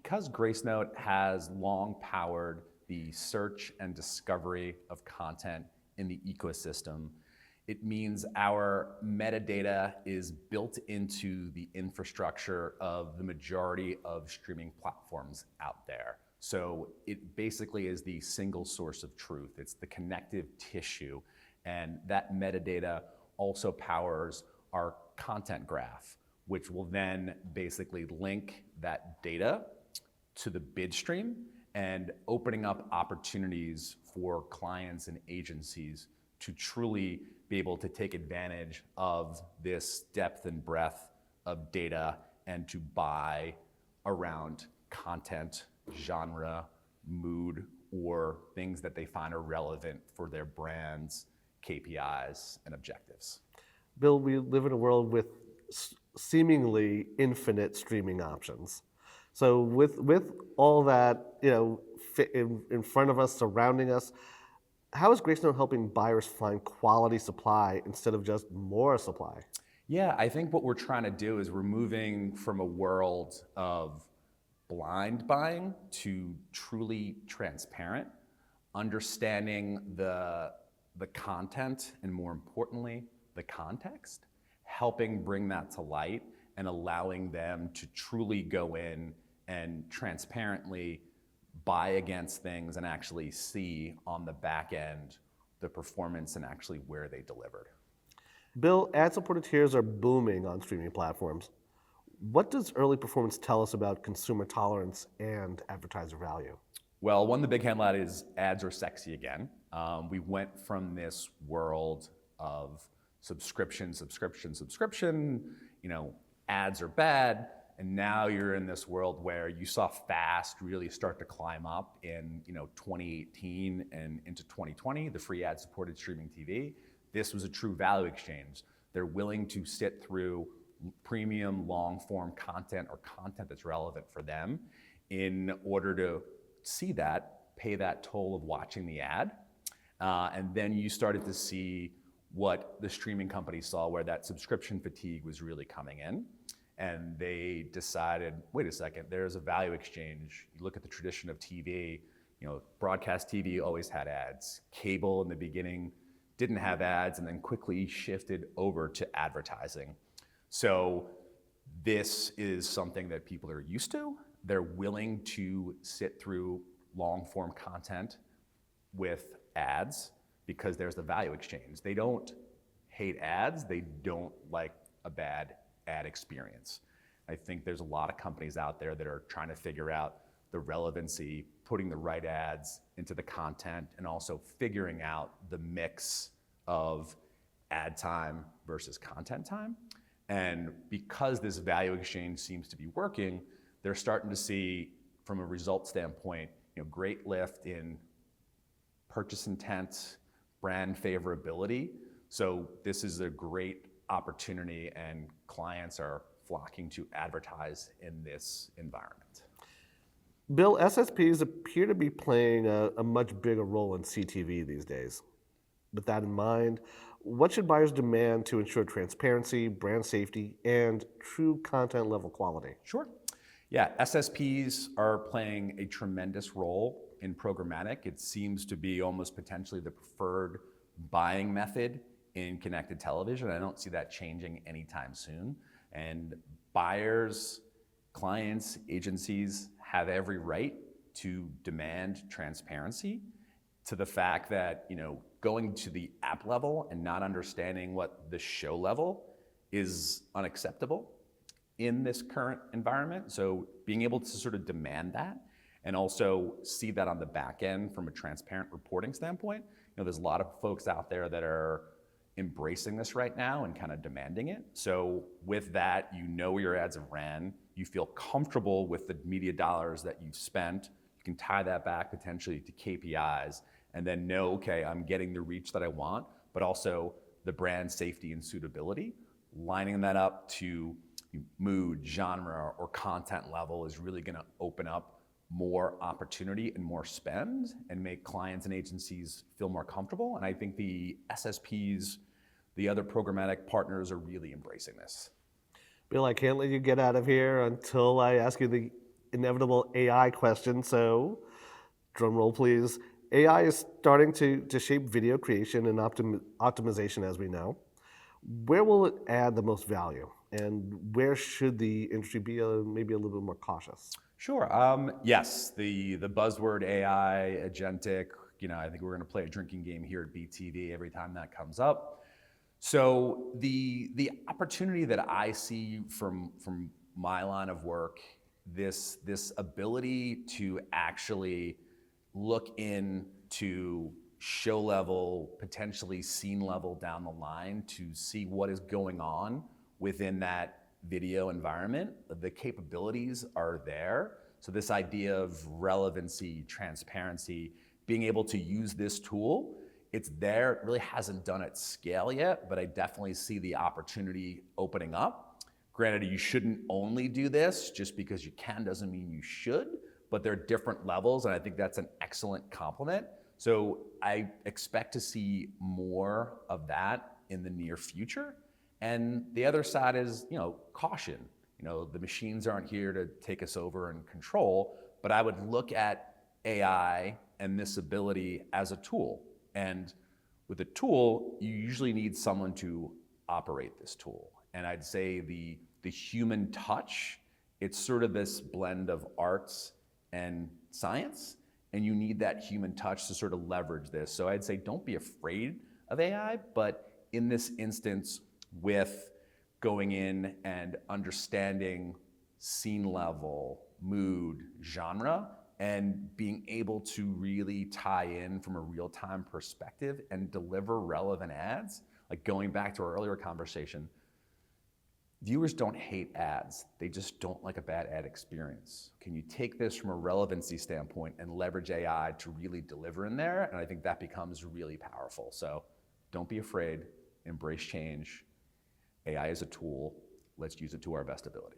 Because Gracenote has long powered the search and discovery of content in the ecosystem, it means our metadata is built into the infrastructure of the majority of streaming platforms out there. So it basically is the single source of truth. It's the connective tissue, and that metadata also powers our content graph, which will then basically link that data to the bid stream and opening up opportunities for clients and agencies to truly be able to take advantage of this depth and breadth of data and to buy around content, genre, mood, or things that they find are relevant for their brands, KPIs, and objectives. Bill, we live in a world with seemingly infinite streaming options. So with all that in front of us, surrounding us, how is Gracenote helping buyers find quality supply instead of just more supply? Yeah, I think what we're trying to do is we're moving from a world of blind buying to truly transparent, understanding the content and more importantly, the context, helping bring that to light and allowing them to truly go in and transparently buy against things and actually see on the back end the performance and actually where they delivered. Bill, ad-supported tiers are booming on streaming platforms. What does early performance tell us about consumer tolerance and advertiser value? Well, one of the big headline is ads are sexy again. We went from this world of subscription, ads are bad, and now you're in this world where you saw FAST really start to climb up in 2018 and into 2020, the free ad-supported streaming TV. This was a true value exchange. They're willing to sit through premium long-form content or content that's relevant for them in order to see that, pay that toll of watching the ad. And then you started to see what the streaming companies saw, where that subscription fatigue was really coming in. And they decided, wait a second, there's a value exchange. You look at the tradition of TV, broadcast TV always had ads. Cable in the beginning didn't have ads and then quickly shifted over to advertising. So this is something that people are used to. They're willing to sit through long form content with ads because there's the value exchange. They don't hate ads, they don't like a bad ad experience. I think there's a lot of companies out there that are trying to figure out the relevancy, putting the right ads into the content, and also figuring out the mix of ad time versus content time. And because this value exchange seems to be working, they're starting to see, from a result standpoint, great lift in purchase intent, brand favorability. So this is a great opportunity and clients are flocking to advertise in this environment. Bill, SSPs appear to be playing a much bigger role in CTV these days. With that in mind, what should buyers demand to ensure transparency, brand safety, and true content level quality? Sure. Yeah, SSPs are playing a tremendous role in programmatic. It seems to be almost potentially the preferred buying method in connected television. I don't see that changing anytime soon. And buyers, clients, agencies have every right to demand transparency, to the fact that going to the app level and not understanding what the show level is unacceptable in this current environment. So being able to sort of demand that and also see that on the back end from a transparent reporting standpoint. There's a lot of folks out there that are embracing this right now and kind of demanding it. So with that, your ads have ran, you feel comfortable with the media dollars that you've spent, you can tie that back potentially to KPIs, and then know, okay, I'm getting the reach that I want, but also the brand safety and suitability. Lining that up to mood, genre, or content level is really gonna open up more opportunity and more spend and make clients and agencies feel more comfortable. And I think the SSPs, the other programmatic partners, are really embracing this. Bill, I can't let you get out of here until I ask you the inevitable AI question. So, drum roll, please. AI is starting to shape video creation and optimization, as we know. Where will it add the most value? And where should the industry be maybe a little bit more cautious? Sure. Yes, the buzzword AI, agentic. I think we're going to play a drinking game here at BTV every time that comes up. So the opportunity that I see from my line of work, this ability to actually look into show level, potentially scene level down the line to see what is going on within that video environment. The capabilities are there. So this idea of relevancy, transparency, being able to use this tool, it's there. It really hasn't done at scale yet, but I definitely see the opportunity opening up. Granted, you shouldn't only do this. Just because you can doesn't mean you should, but there are different levels, and I think that's an excellent compliment. So I expect to see more of that in the near future. And the other side is, caution. The machines aren't here to take us over and control, but I would look at AI and this ability as a tool. And with a tool, you usually need someone to operate this tool. And I'd say the human touch, it's sort of this blend of arts and science, and you need that human touch to sort of leverage this. So I'd say don't be afraid of AI, but in this instance, with going in and understanding scene level, mood, genre, and being able to really tie in from a real-time perspective and deliver relevant ads. Like going back to our earlier conversation, viewers don't hate ads. They just don't like a bad ad experience. Can you take this from a relevancy standpoint and leverage AI to really deliver in there? And I think that becomes really powerful. So don't be afraid, embrace change. AI is a tool. Let's use it to our best ability.